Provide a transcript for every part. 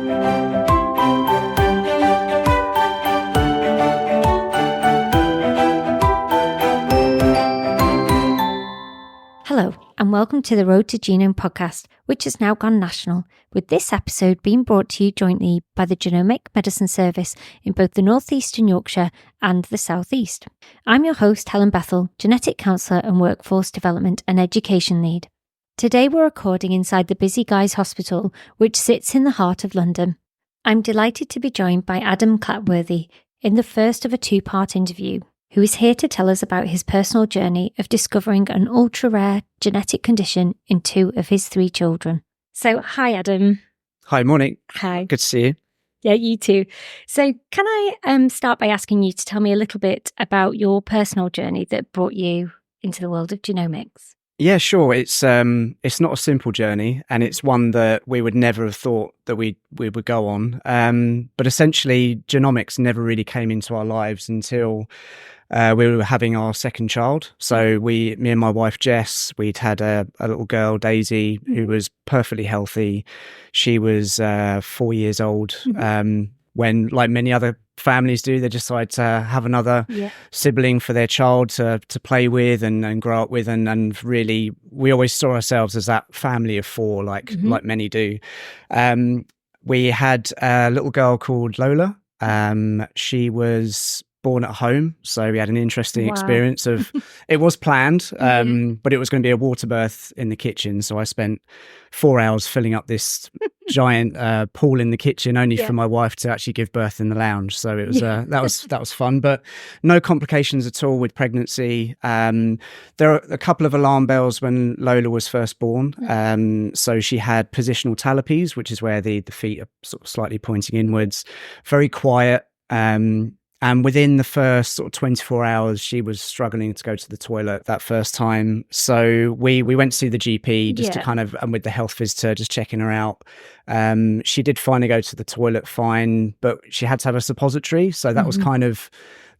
Hello, and welcome to the Road to Genome podcast, which has now gone national, with this episode being brought to you jointly by the Genomic Medicine Service in both the North Eastern Yorkshire and the South East. I'm your host, Helen Bethel, Genetic Counsellor and Workforce Development and Education Lead. Today we're recording inside the Busy Guys Hospital, which sits in the heart of London. I'm delighted to be joined by Adam Clatworthy in the first of a two-part interview, who is here to tell us about his personal journey of discovering an ultra-rare genetic condition in two of his three children. So, hi, Adam. Hi, morning. Hi. Good to see you. Yeah, you too. So, can I start by asking you to tell me a little bit about your personal journey that brought you into the world of genomics? Yeah, sure. It's not a simple journey, and it's one that we would never have thought that we would go on. But essentially, genomics never really came into our lives until we were having our second child. So me and my wife Jess, we'd had a little girl, Daisy, who was perfectly healthy. She was 4 years old. When, like many other families do, they decide to have another sibling for their child to play with and grow up with, and really we always saw ourselves as that family of four, like many do. We had a little girl called Lola. She was born at home, so we had an interesting experience of it was planned, but it was going to be a water birth in the kitchen, so I spent 4 hours filling up this giant pool in the kitchen only for my wife to actually give birth in the lounge. So it was that was fun, but no complications at all with pregnancy. There are a couple of alarm bells when Lola was first born. So she had positional talipes, which is where the feet are sort of slightly pointing inwards, very quiet. And within the first sort of 24 hours, she was struggling to go to the toilet that first time. So we went to see the GP just to kind of, and with the health visitor, just checking her out. She did finally go to the toilet fine, but she had to have a suppository. So that was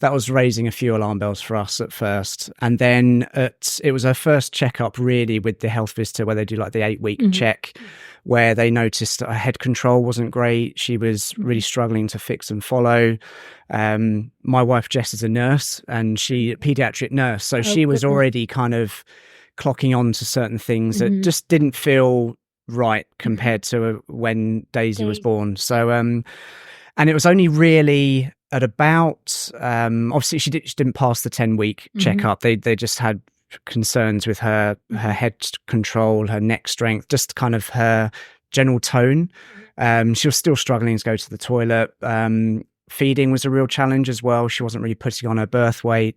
that was raising a few alarm bells for us at first. And then it was her first checkup really with the health visitor, where they do like the 8-week check, where they noticed that her head control wasn't great. She was really struggling to fix and follow. My wife Jess is a nurse, and she a pediatric nurse. So she was already kind of clocking on to certain things that just didn't feel right compared to when Daisy was born. So, and it was only really at about, obviously she didn't pass the 10-week checkup. They just had concerns with her head control, her neck strength, just kind of her general tone. She was still struggling to go to the toilet. Feeding was a real challenge as well. She wasn't really putting on her birth weight.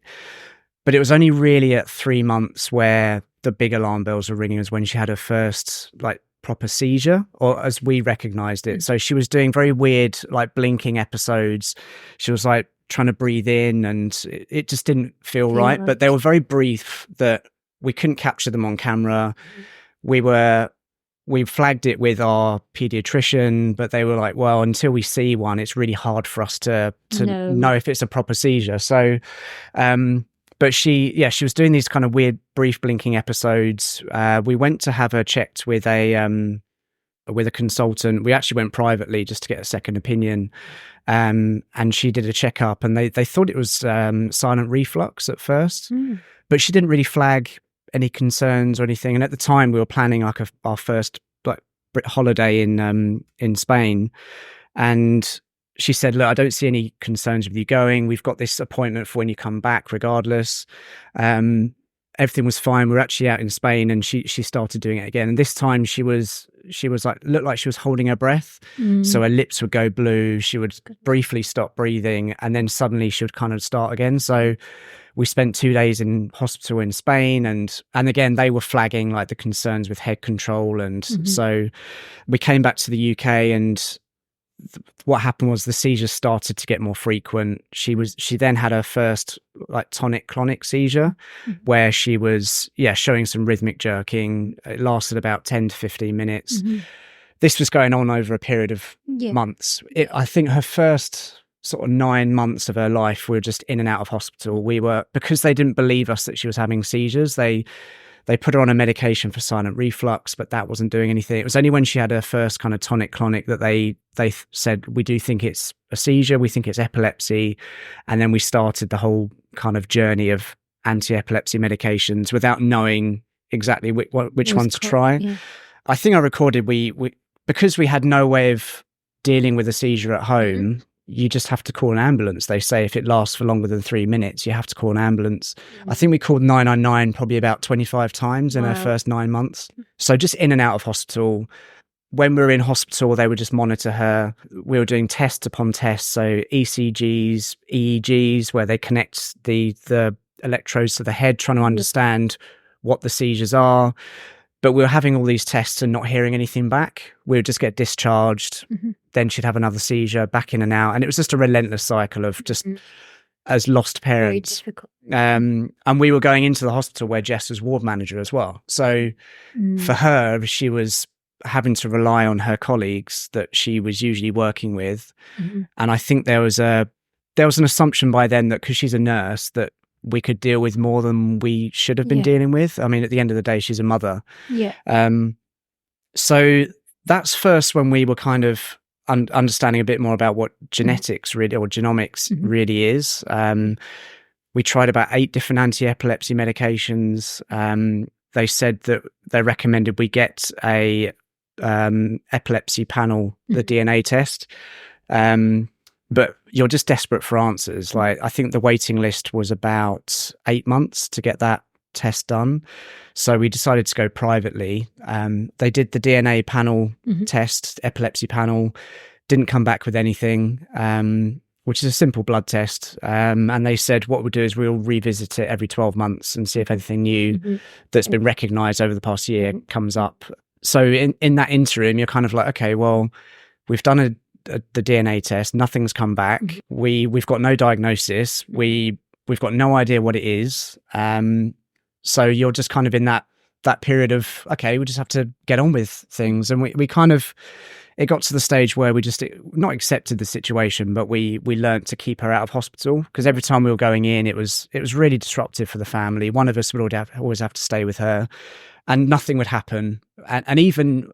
But it was only really at 3 months where the big alarm bells were ringing, was when she had her first like proper seizure, or as we recognized it. So she was doing very weird like blinking episodes. She was like trying to breathe in, and it just didn't feel right. But they were very brief, that we couldn't capture them on camera. We flagged it with our pediatrician, but they were like, well, until we see one, it's really hard for us to know if it's a proper seizure. So but she was doing these kind of weird brief blinking episodes. We went to have her checked with a consultant. We actually went privately just to get a second opinion. And she did a checkup, and they thought it was silent reflux at first, but she didn't really flag any concerns or anything. And at the time we were planning like our first like holiday in Spain, and she said, look, I don't see any concerns with you going. We've got this appointment for when you come back regardless. Everything was fine. We were actually out in Spain, and she started doing it again. And this time she was like, looked like she was holding her breath. So her lips would go blue. She would briefly stop breathing, and then suddenly she would kind of start again. So we spent 2 days in hospital in Spain, and again, they were flagging like the concerns with head control. And so we came back to the UK, and what happened was the seizures started to get more frequent. She then had her first like tonic-clonic seizure, where she was showing some rhythmic jerking. It lasted about 10 to 15 minutes. This was going on over a period of months. I think her first sort of 9 months of her life, we were just in and out of hospital. Because they didn't believe us that she was having seizures, they They put her on a medication for silent reflux, but that wasn't doing anything. It was only when she had her first kind of tonic-clonic that they said, we do think it's a seizure, we think it's epilepsy. And then we started the whole kind of journey of anti-epilepsy medications without knowing exactly which one to try. Yeah. I think I recorded, we because we had no way of dealing with a seizure at home, you just have to call an ambulance. They say if it lasts for longer than 3 minutes, you have to call an ambulance. I think we called 999 probably about 25 times in our first 9 months. So just in and out of hospital. When we were in hospital, they would just monitor her. We were doing tests upon tests. So ECGs, EEGs, where they connect the electrodes to the head, trying to understand what the seizures are. But we were having all these tests and not hearing anything back. We would just get discharged. Then she'd have another seizure, back in and out. And it was just a relentless cycle of just as lost parents. Very difficult. And we were going into the hospital where Jess was ward manager as well. So for her, she was having to rely on her colleagues that she was usually working with. And I think there was an assumption by then that because she's a nurse, that we could deal with more than we should have been dealing with. I mean, at the end of the day, she's a mother. Yeah. So that's first when we were kind of understanding a bit more about what genetics really, or genomics really is. We tried about 8 different anti-epilepsy medications. They said that they recommended we get a epilepsy panel, the DNA test. But you're just desperate for answers. Like, I think the waiting list was about 8 months to get that test done. So we decided to go privately. They did the DNA panel test, epilepsy panel, didn't come back with anything, which is a simple blood test. And they said, what we'll do is we'll revisit it every 12 months and see if anything new that's been recognised over the past year comes up. So in that interim, you're kind of like, okay, well, we've done the DNA test, nothing's come back. We've got no diagnosis. We've got no idea what it is. So you're just kind of in that period of, okay, we just have to get on with things. And we kind of, it got to the stage where we just not accepted the situation, but we learned to keep her out of hospital, because every time we were going in, it was really disruptive for the family. One of us would always have to stay with her, and nothing would happen. And even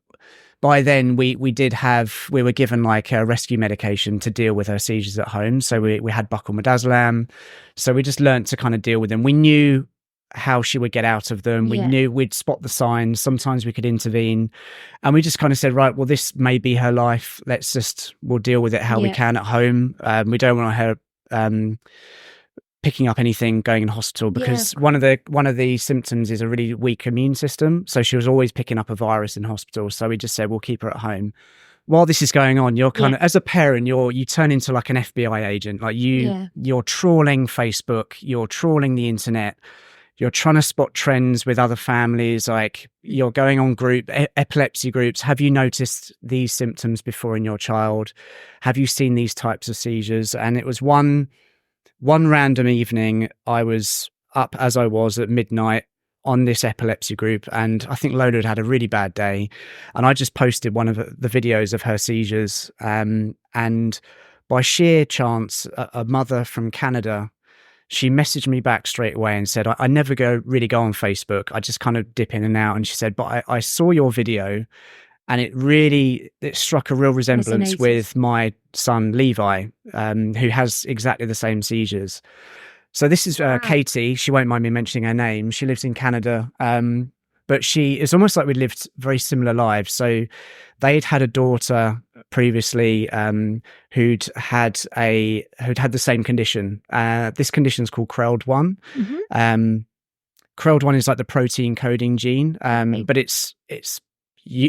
by then, we were given like a rescue medication to deal with her seizures at home. So we had buccal midazolam. So we just learned to kind of deal with them. We knew how she would get out of them. We knew we'd spot the signs. Sometimes we could intervene. And we just kind of said, right, well, this may be her life. We'll deal with it how we can at home. We don't want her picking up anything going in hospital, because one of the symptoms is a really weak immune system. So she was always picking up a virus in hospital. So we just said, we'll keep her at home. While this is going on, you're kind of, as a parent, you turn into like an FBI agent. Like you're trawling Facebook, you're trawling the internet, you're trying to spot trends with other families. Like, you're going on epilepsy groups. Have you noticed these symptoms before in your child? Have you seen these types of seizures? And it was one random evening, I was up as I was at midnight on this epilepsy group, and I think Lola had a really bad day, and I just posted one of the videos of her seizures, and by sheer chance, a mother from Canada, she messaged me back straight away and said, I never really go on Facebook, I just kind of dip in and out, and she said, but I saw your video, and it struck a real resemblance with my son, Levi, who has exactly the same seizures. So this is Katie. She won't mind me mentioning her name. She lives in Canada. But it's almost like we lived very similar lives. So they'd had a daughter previously who'd had the same condition. This condition is called CRELD1. CRELD1 is like the protein coding gene, but it's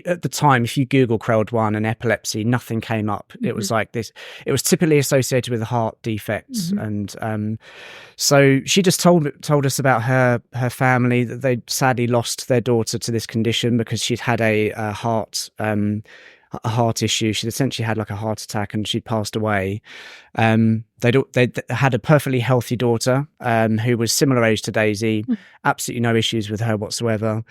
at the time, if you Google CRELD1 and epilepsy, nothing came up. It was like this. It was typically associated with heart defects, and so she just told us about her family, that they'd sadly lost their daughter to this condition because she'd had a heart a heart issue. She'd essentially had like a heart attack and she'd passed away. They'd had a perfectly healthy daughter who was similar age to Daisy, absolutely no issues with her whatsoever.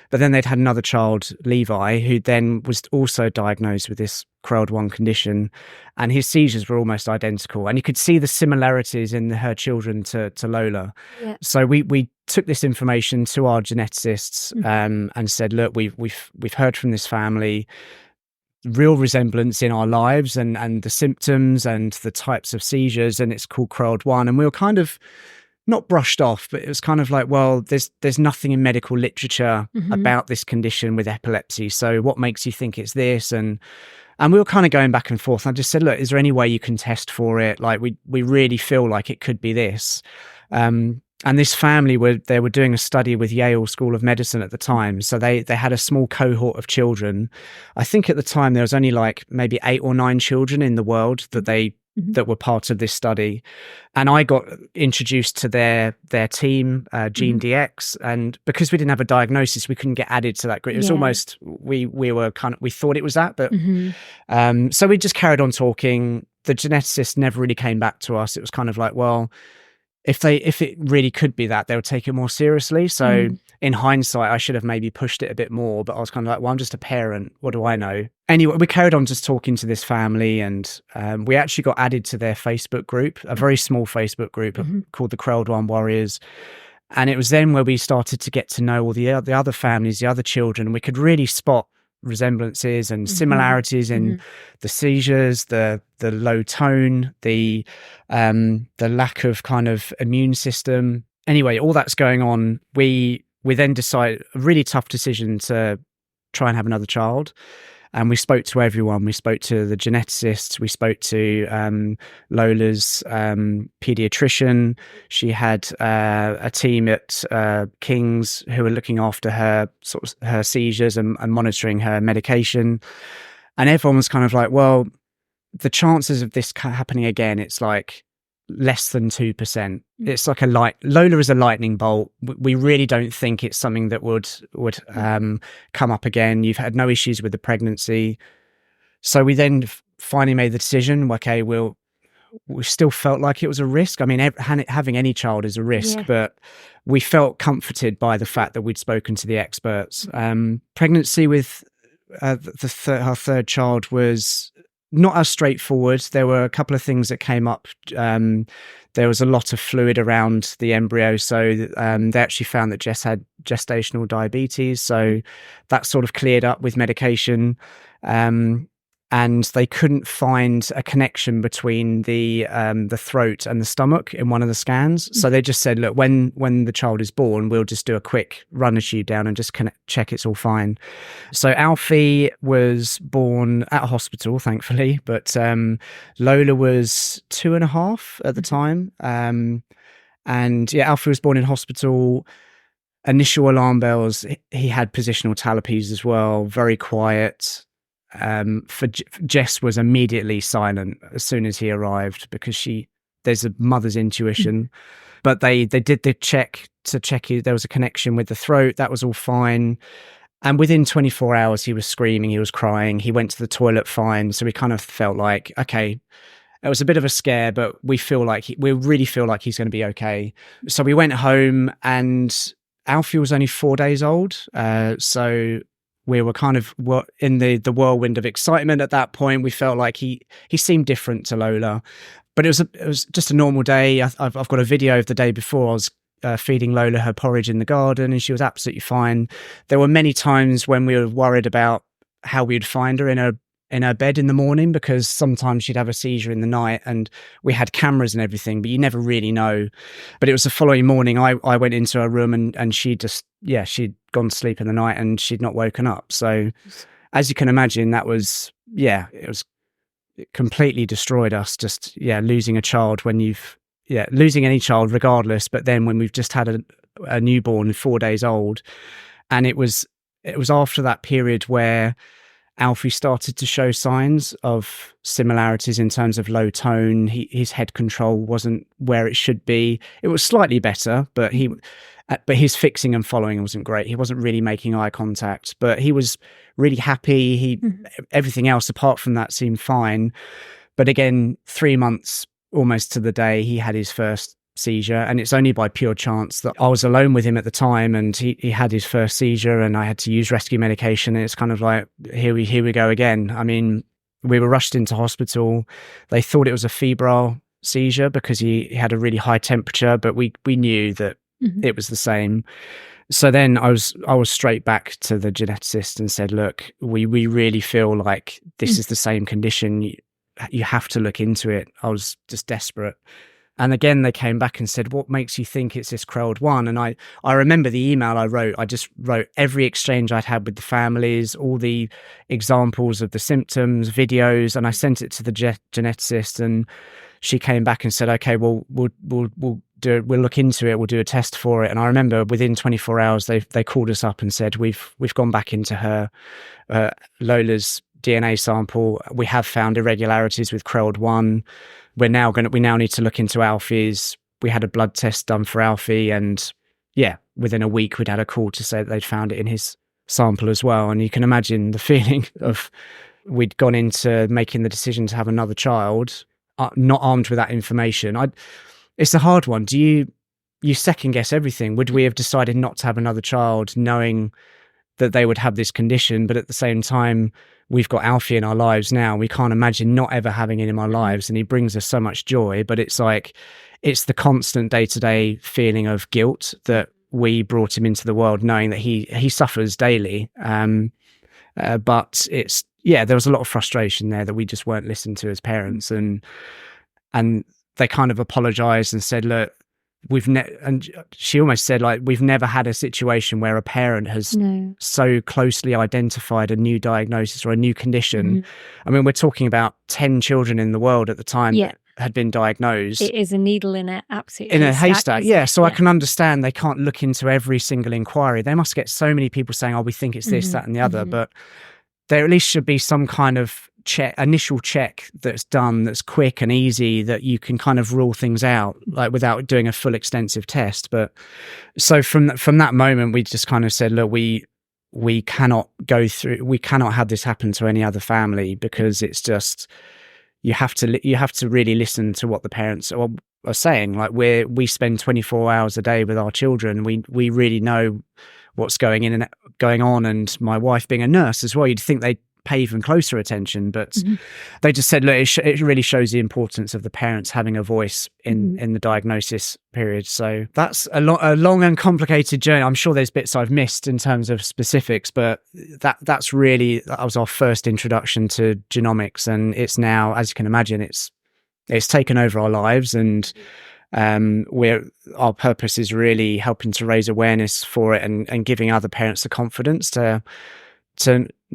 But then they'd had another child, Levi, who then was also diagnosed with this CRELD1 condition, and his seizures were almost identical. And you could see the similarities in her children to Lola. Yeah. So we took this information to our geneticists and said, look, we've heard from this family, real resemblance in our lives and the symptoms and the types of seizures, and it's called CRELD1. And we were kind of not brushed off, but it was kind of like, well, there's nothing in medical literature about this condition with epilepsy. So what makes you think it's this? And we were kind of going back and forth. And I just said, look, is there any way you can test for it? Like we really feel like it could be this. And this family were doing a study with Yale School of Medicine at the time. So they had a small cohort of children. I think at the time there was only like maybe 8 or 9 children in the world that were part of this study. And I got introduced to their team, GeneDx, and because we didn't have a diagnosis, we couldn't get added to that group. It was almost, we thought it was that, but so we just carried on talking. The geneticist never really came back to us. It was kind of like, well, if it really could be that, they would take it more seriously. So in hindsight, I should have maybe pushed it a bit more, but I was kind of like, well, I'm just a parent. What do I know? Anyway, we carried on just talking to this family, and we actually got added to their Facebook group, a very small Facebook group called the CRELD1 Warriors. And it was then where we started to get to know all the other families, the other children. We could really spot resemblances and similarities in the seizures, the low tone, the lack of kind of immune system. Anyway, all that's going on. We then decide a really tough decision to try and have another child. And we spoke to everyone. We spoke to the geneticists. We spoke to Lola's pediatrician. She had a team at King's who were looking after her her seizures and monitoring her medication. And everyone was kind of like, well, the chances of this happening again, it's like less than 2%. It's like Lola is a lightning bolt. We really don't think it's something that would come up again. You've had no issues with the pregnancy. So we then finally made the decision, okay, we still felt like it was a risk. I mean, having any child is a risk, but we felt comforted by the fact that we'd spoken to the experts. Pregnancy with our third child was not as straightforward. There were a couple of things that came up. There was a lot of fluid around the embryo, so they actually found that Jess had gestational diabetes, so that sort of cleared up with medication. And they couldn't find a connection between the throat and the stomach in one of the scans. So they just said, look, when the child is born, we'll just do a quick run a tube down and just check it's all fine. So Alfie was born at a hospital, thankfully, but Lola was 2.5 at the time. And yeah, Alfie was born in hospital. Initial alarm bells, he had positional talipes as well, very quiet. For Jess was immediately silent as soon as he arrived because there's a mother's intuition. But they did the check to check there was a connection with the throat. That was all fine. And within 24 hours, he was screaming, he was crying, he went to the toilet fine. So we kind of felt like, okay, it was a bit of a scare, but we really feel like he's going to be okay. So we went home, and Alfie was only 4 days old. So we were kind of in the whirlwind of excitement at that point. We felt like he seemed different to Lola, but it was just a normal day. I've got a video of the day before. I was feeding Lola her porridge in the garden, and she was absolutely fine. There were many times when we were worried about how we'd find her in her bed in the morning, because sometimes she'd have a seizure in the night, and we had cameras and everything, but you never really know. But it was the following morning, I went into her room, and she'd gone to sleep in the night and she'd not woken up. So as you can imagine, it was it completely destroyed us, just losing a child losing any child regardless, but then when we've just had a newborn 4 days old. And it was after that period where Alfie started to show signs of similarities in terms of low tone. His head control wasn't where it should be. It was slightly better, but his fixing and following wasn't great. He wasn't really making eye contact, but he was really happy. Everything else apart from that seemed fine. But again, 3 months almost to the day, he had his first seizure, and it's only by pure chance that I was alone with him at the time, and he had his first seizure, and I had to use rescue medication. And it's kind of like, here we go again. I mean, we were rushed into hospital. They thought it was a febrile seizure because he had a really high temperature, but we knew that it was the same. So then I was straight back to the geneticist and said, look, we really feel like this is the same condition. You have to look into it. I was just desperate. And again, they came back and said, what makes you think it's this CRELD1? And I remember the email I wrote. I just wrote every exchange I'd had with the families, all the examples of the symptoms, videos, and I sent it to the geneticist. And she came back and said, okay, well, we'll look into it. We'll do a test for it. And I remember within 24 hours, they called us up and said, we've gone back into her, Lola's DNA sample. We have found irregularities with CRELD1. We now need to look into Alfie's. We had a blood test done for Alfie, and within a week we'd had a call to say that they'd found it in his sample as well. And you can imagine the feeling of we'd gone into making the decision to have another child, not armed with that information. It's a hard one. Do you second guess everything? Would we have decided not to have another child knowing that they would have this condition, but at the same time, we've got Alfie in our lives now. We can't imagine not ever having him in our lives, and he brings us so much joy. But it's like, it's the constant day-to-day feeling of guilt that we brought him into the world knowing that he suffers daily. But there was a lot of frustration there that we just weren't listened to as parents. And they kind of apologized and said, look, and she almost said, like, we've never had a situation where a parent has so closely identified a new diagnosis or a new condition. I mean, we're talking about 10 children in the world at the time that had been diagnosed. It is a needle in a haystack. So I can understand they can't look into every single inquiry. They must get so many people saying, oh, we think it's this, that and the other, but there at least should be some kind of initial check that's done, that's quick and easy, that you can kind of rule things out, like, without doing a full extensive test. But so from that moment, we just kind of said, look, we cannot have this happen to any other family, because it's just, you have to really listen to what the parents are saying. Like, we spend 24 hours a day with our children. We really know what's going on. And my wife being a nurse as well, you'd think they'd pay even closer attention, but they just said, look, it really shows the importance of the parents having a voice in the diagnosis period. So that's a long and complicated journey. I'm sure there's bits I've missed in terms of specifics, but that was our first introduction to genomics, and it's now, as you can imagine, it's taken over our lives, and our purpose is really helping to raise awareness for it, and giving other parents the confidence to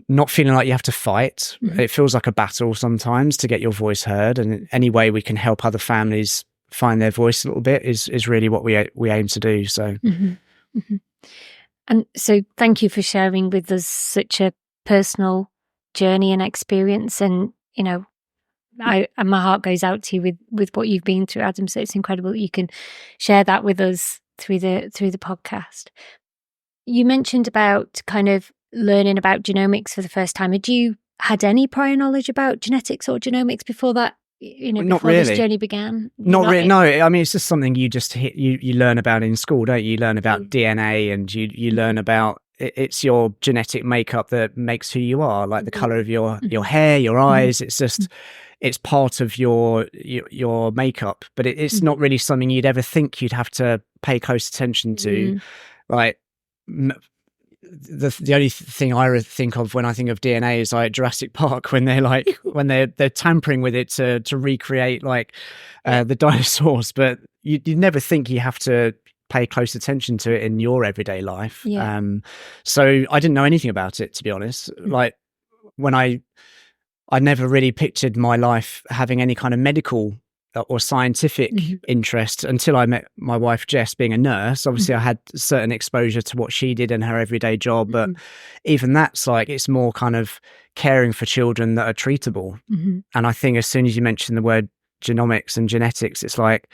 not feeling like you have to fight. It feels like a battle sometimes to get your voice heard, and any way we can help other families find their voice a little bit is really what we aim to do. So, and so thank you for sharing with us such a personal journey and experience. And my heart goes out to you with what you've been through, Adam. So it's incredible that you can share that with us through the podcast. You mentioned about kind of learning about genomics for the first time. Had you had any prior knowledge about genetics or genomics before that? Before this journey began? Not really. No, I mean, it's just something you just you learn about in school, don't you? You learn about DNA, and you learn about it's your genetic makeup that makes who you are, like the color of your hair, your eyes. It's just it's part of your makeup, but it's not really something you'd ever think you'd have to pay close attention to. Like, the only thing I think of when I think of DNA is like Jurassic Park, when they're tampering with it to recreate the dinosaurs, but you'd never think you have to pay close attention to it in your everyday life. So I didn't know anything about it, to be honest. Like, when I never really pictured my life having any kind of medical or scientific interest until I met my wife Jess, being a nurse. Obviously I had certain exposure to what she did in her everyday job, but even that's like, it's more kind of caring for children that are treatable. And I think as soon as you mention the word genomics and genetics, it's like,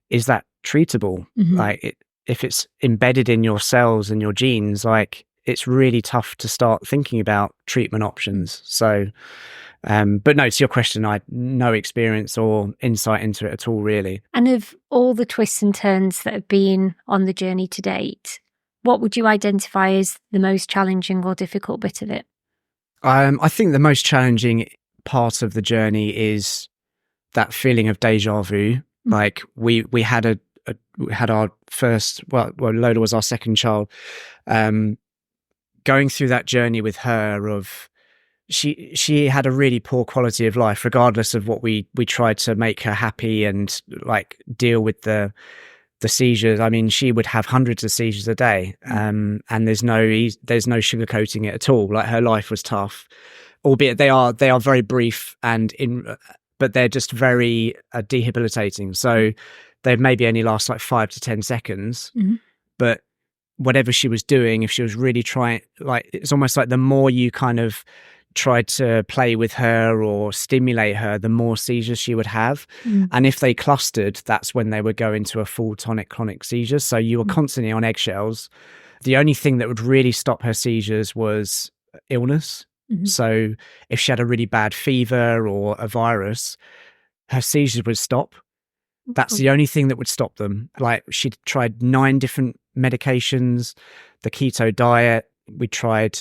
is that treatable? Like if it's embedded in your cells and your genes, like it's really tough to start thinking about treatment options. So but no, to your question, I had no experience or insight into it at all, really. And of all the twists and turns that have been on the journey to date, what would you identify as the most challenging or difficult bit of it? I think the most challenging part of the journey is that feeling of deja vu. Like we had we had our first, well, Lola was our second child. Going through that journey with her of, she had a really poor quality of life, regardless of what we tried to make her happy and like deal with the seizures. I mean, she would have hundreds of seizures a day, and there's no sugarcoating it at all. Like her life was tough, albeit they are very brief but they're just very debilitating. So they maybe only last like 5 to 10 seconds, but whatever she was doing, if she was really trying, like it's almost like the more you kind of tried to play with her or stimulate her, the more seizures she would have. And if they clustered, that's when they would go into a full tonic-clonic seizure. So you were constantly on eggshells. The only thing that would really stop her seizures was illness. So if she had a really bad fever or a virus, her seizures would stop. That's the only thing that would stop them. Like she'd tried 9 different medications, the keto diet, we tried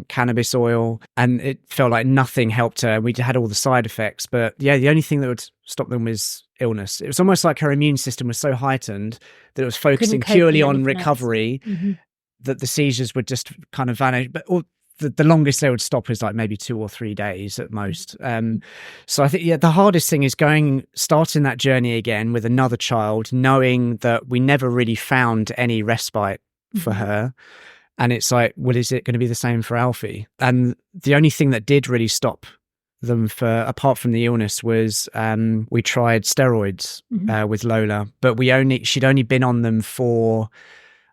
cannabis oil, and it felt like nothing helped her. We had all the side effects, but yeah, the only thing that would stop them was illness. It was almost like her immune system was so heightened that it was focusing purely on recovery that the seizures would just kind of vanish. But the longest they would stop is like maybe 2 or 3 days at most. So I think, the hardest thing is starting that journey again with another child, knowing that we never really found any respite for her. And it's like, well, is it going to be the same for Alfie? And the only thing that did really stop them apart from the illness was we tried steroids with Lola, but she'd only been on them for,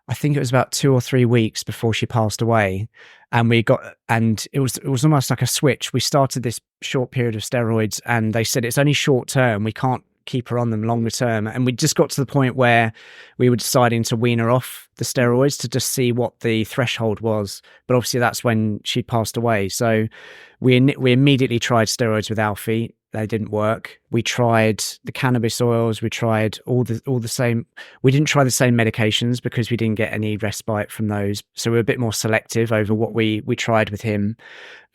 I think it was about 2 or 3 weeks before she passed away. And it was almost like a switch. We started this short period of steroids and they said, it's only short term. We can't keep her on them longer term. And we just got to the point where we were deciding to wean her off the steroids to just see what the threshold was. But obviously that's when she passed away. So we immediately tried steroids with Alfie. They didn't work. We tried the cannabis oils. We tried all the same. We didn't try the same medications because we didn't get any respite from those. So we were a bit more selective over what we tried with him.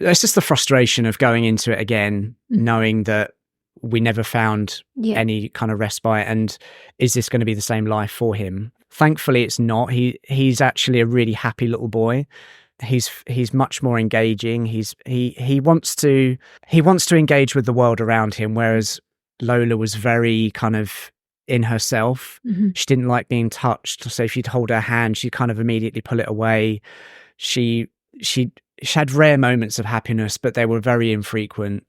It's just the frustration of going into it again, knowing that we never found any kind of respite. And is this going to be the same life for him? Thankfully, it's not. He's actually a really happy little boy. He's much more engaging. He wants to engage with the world around him, whereas Lola was very kind of in herself. She didn't like being touched. So if you'd hold her hand, she'd kind of immediately pull it away. She had rare moments of happiness, but they were very infrequent.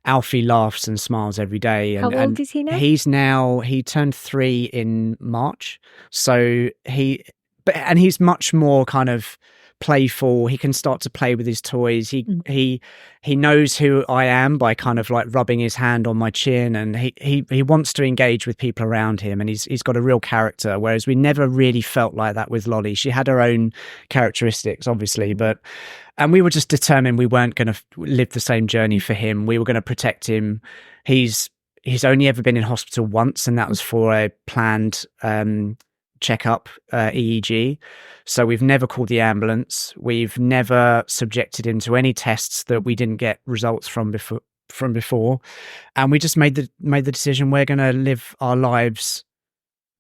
Alfie laughs and smiles every day. How old is he now? He turned 3 in March. So he's much more kind of playful. He can start to play with his toys. He knows who I am by kind of like rubbing his hand on my chin, and he wants to engage with people around him, and he's got a real character, whereas we never really felt like that with Lolly. She had her own characteristics, obviously, and we were just determined we weren't going to live the same journey for him. We were going to protect him. He's only ever been in hospital once, and that was for a planned checkup, EEG. So we've never called the ambulance. We've never subjected him to any tests that we didn't get results from before. And we just made the decision we're going to live our lives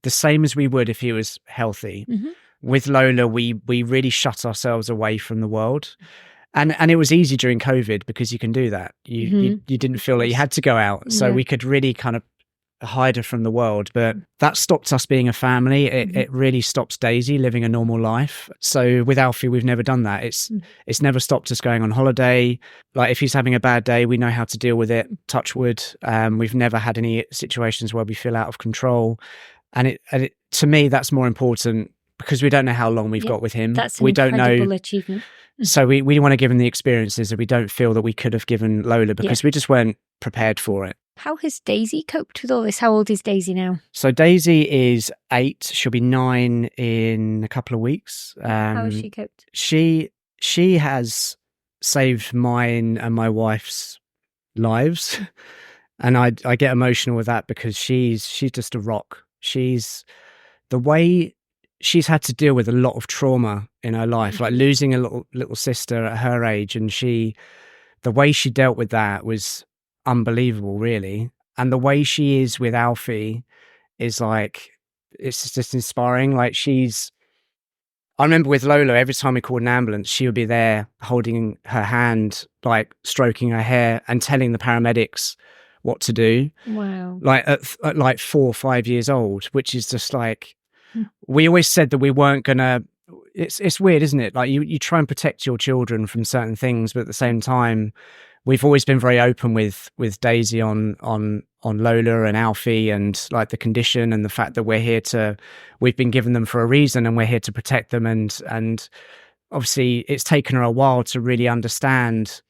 the same as we would if he was healthy. With Lola, we really shut ourselves away from the world. And it was easy during COVID because you can do that. You didn't feel like you had to go out. So we could really kind of hide her from the world. But that stopped us being a family. It really stops Daisy living a normal life. So with Alfie, we've never done that. It's never stopped us going on holiday. Like if he's having a bad day, we know how to deal with it. Touch wood. We've never had any situations where we feel out of control. And it to me, that's more important because we don't know how long we've got with him. That's an we don't incredible know achievement. So we want to give him the experiences that we don't feel that we could have given Lola because we just weren't prepared for it. How has Daisy coped with all this? How old is Daisy now? So Daisy is 8. She'll be 9 in a couple of weeks. How has she coped? She has saved mine and my wife's lives. And I get emotional with that because she's just a rock. The way she's had to deal with a lot of trauma in her life, like losing a little sister at her age, and the way she dealt with that was unbelievable, really. And the way she is with Alfie is like, it's just inspiring. Like I remember with Lola, every time we called an ambulance, she would be there holding her hand, like stroking her hair and telling the paramedics what to do. Wow. Like at like 4 or 5 years old, which is just like, we always said that we weren't gonna. It's weird, isn't it? Like you try and protect your children from certain things, but at the same time, we've always been very open with Daisy on Lola and Alfie and like the condition and the fact that we've been given them for a reason and we're here to protect them. And obviously, it's taken her a while to really understand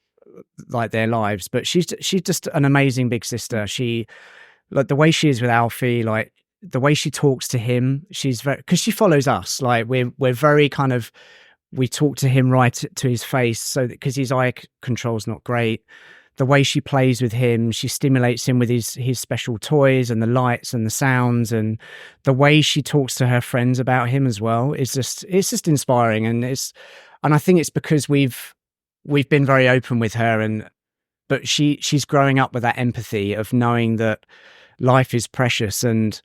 like their lives, but she's just an amazing big sister. She, like the way she is with Alfie, like the way she talks to him, she's very, because she follows us. Like we're very kind of, we talk to him right to his face, so that because his eye control's not great. The way she plays with him, she stimulates him with his special toys and the lights and the sounds, and the way she talks to her friends about him as well is it's just inspiring. And I think it's because we've been very open with her, but she's growing up with that empathy of knowing that life is precious. And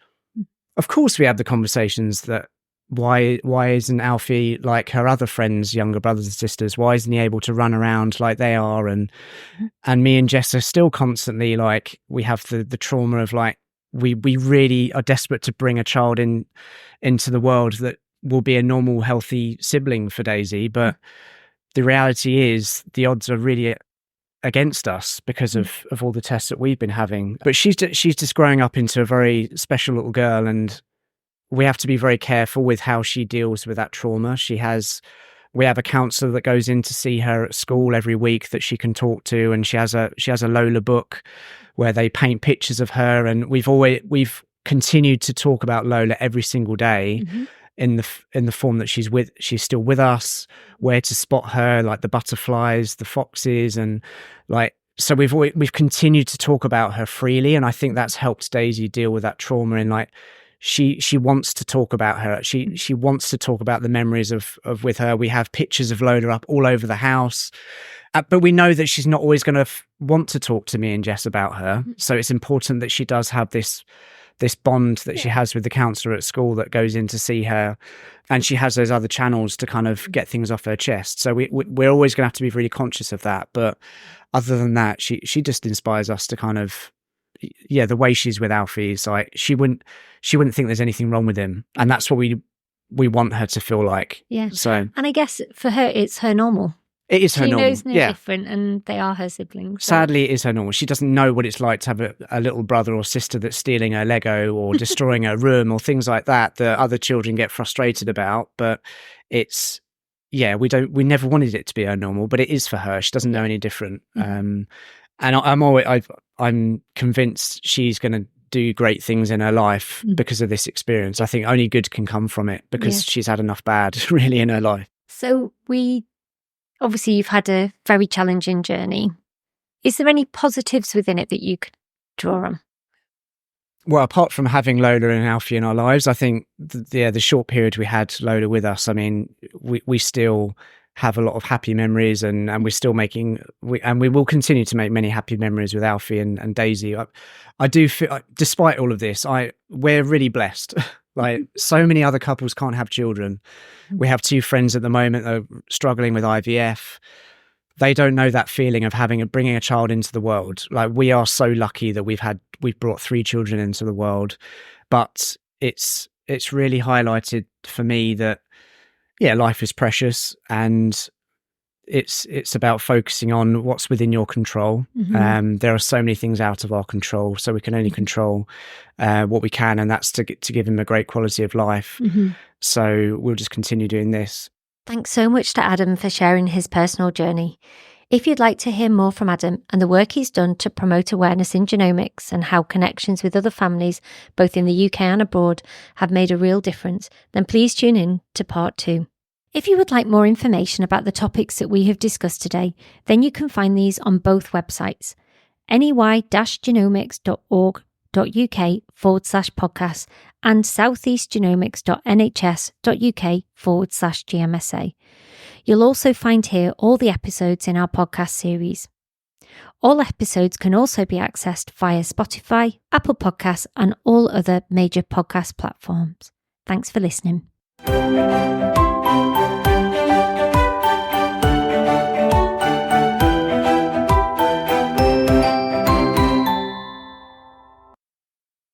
of course we have the conversations that why isn't Alfie like her other friends, younger brothers and sisters? Why isn't he able to run around like they are? And me and Jess are still constantly like, we have the trauma of like, we really are desperate to bring a child into the world that will be a normal, healthy sibling for Daisy. But the reality is the odds are really against us because of all the tests that we've been having. But she's just growing up into a very special little girl, and we have to be very careful with how she deals with that trauma. We have a counsellor that goes in to see her at school every week that she can talk to, and she has a Lola book where they paint pictures of her, and we've continued to talk about Lola every single day. In the form that she's still with us, where to spot her, like the butterflies, the foxes, and like, so we've continued to talk about her freely. And I think that's helped Daisy deal with that trauma. And like, she wants to talk about her. She wants to talk about the memories of with her. We have pictures of Lola up all over the house, but we know that she's not always going to want to talk to me and Jess about her. So it's important that she does have this bond that she has with the counsellor at school that goes in to see her, and she has those other channels to kind of get things off her chest. So we're always going to have to be really conscious of that. But other than that, she just inspires us to kind of, the way she's with Alfie is like, she wouldn't think there's anything wrong with him. And that's what we want her to feel like. Yeah. So, and I guess for her, it's her normal. It is her normal. She knows no different, and they are her siblings. So. Sadly, it is her normal. She doesn't know what it's like to have a little brother or sister that's stealing her Lego or destroying her room or things like that other children get frustrated about. But it's, we never wanted it to be her normal, but it is for her. She doesn't know any different. And I'm convinced she's going to do great things in her life because of this experience. I think only good can come from it because she's had enough bad really in her life. So obviously, you've had a very challenging journey. Is there any positives within it that you could draw on? Well, apart from having Lola and Alfie in our lives, I think the short period we had Lola with us, I mean, we still have a lot of happy memories, and we're still we will continue to make many happy memories with Alfie and Daisy. I do feel, despite all of this, we're really blessed. Like, so many other couples can't have children. We have 2 friends at the moment that are struggling with IVF. they don't know that feeling of bringing a child into the world. Like, we are so lucky that we've brought 3 children into the world, but it's really highlighted for me that, yeah, life is precious, and it's about focusing on what's within your control. There are so many things out of our control, so we can only control what we can, and that's to give him a great quality of life. So we'll just continue doing this. Thanks so much to Adam for sharing his personal journey. If you'd like to hear more from Adam and the work he's done to promote awareness in genomics and how connections with other families, both in the UK and abroad, have made a real difference, then please tune in to part 2. If you would like more information about the topics that we have discussed today, then you can find these on both websites, ney-genomics.org.uk/podcast and southeastgenomics.nhs.uk/GMSA. You'll also find here all the episodes in our podcast series. All episodes can also be accessed via Spotify, Apple Podcasts, and all other major podcast platforms. Thanks for listening.